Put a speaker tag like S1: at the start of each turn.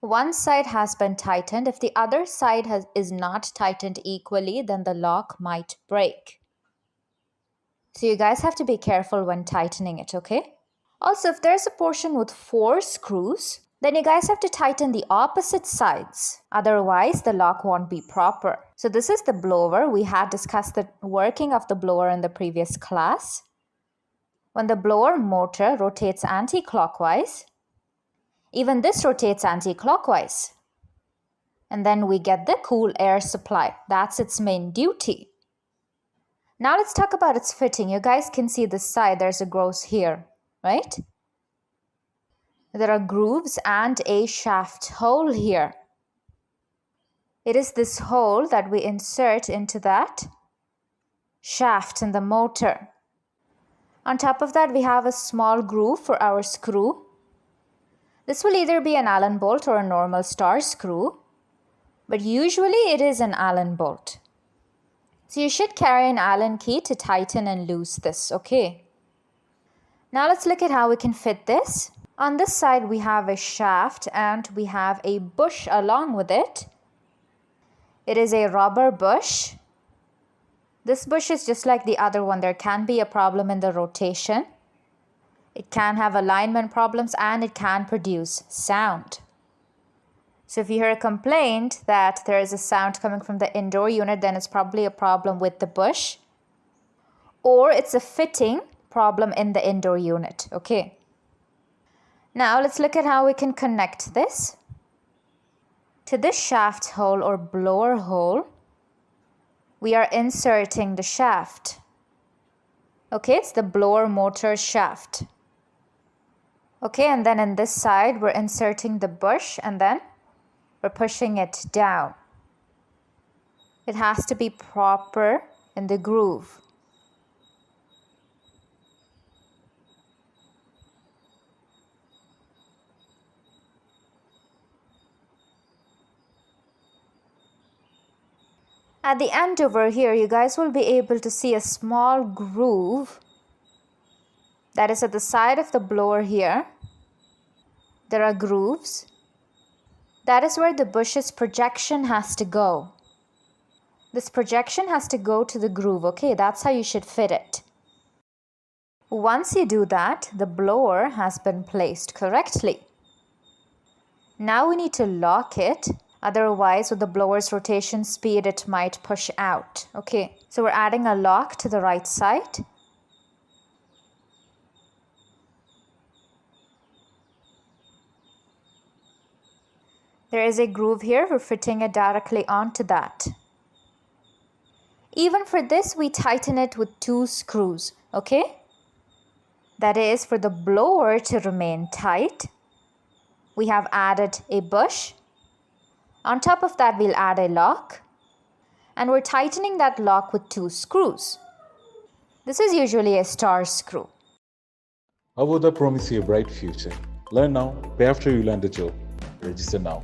S1: one side has been tightened. If the other side is not tightened equally, then the lock might break. So you guys have to be careful when tightening it, okay? Also, if there's a portion with 4 screws, then you guys have to tighten the opposite sides. Otherwise, the lock won't be proper. So this is the blower. We had discussed the working of the blower in the previous class. When the blower motor rotates anti-clockwise, even this rotates anti-clockwise. And then we get the cool air supply. That's its main duty. Now let's talk about its fitting. You guys can see this side, there's a grooves here, right? There are grooves and a shaft hole here. It is this hole that we insert into that shaft in the motor. On top of that, we have a small groove for our screw. This will either be an Allen bolt or a normal star screw, but usually it is an Allen bolt. So you should carry an Allen key to tighten and loose this, okay? Now let's look at how we can fit this. On this side, we have a shaft and we have a bush along with it. It is a rubber bush. This bush is just like the other one. There can be a problem in the rotation. It can have alignment problems and it can produce sound. So if you hear a complaint that there is a sound coming from the indoor unit, then it's probably a problem with the bush, or it's a fitting problem in the indoor unit, okay? Now let's look at how we can connect this. To this shaft hole or blower hole, we are inserting the shaft. Okay, it's the blower motor shaft. Okay, and then in this side, we're inserting the bush and then we're pushing it down. It has to be proper in the groove. At the end over here, you guys will be able to see a small groove that is at the side of the blower here. There are grooves. That is where the bush's projection has to go. This projection has to go to the groove, okay? That's how you should fit it. Once you do that, the blower has been placed correctly. Now we need to lock it. Otherwise, with the blower's rotation speed, it might push out. Okay, so we're adding a lock to the right side. There is a groove here. We're fitting it directly onto that. Even for this, we tighten it with 2 screws, okay? That is for the blower to remain tight. We have added a bush. On top of that, we'll add a lock. And we're tightening that lock with 2 screws. This is usually a star screw.
S2: Avodha promises you a bright future. Learn now, pay after you land a job. Register now.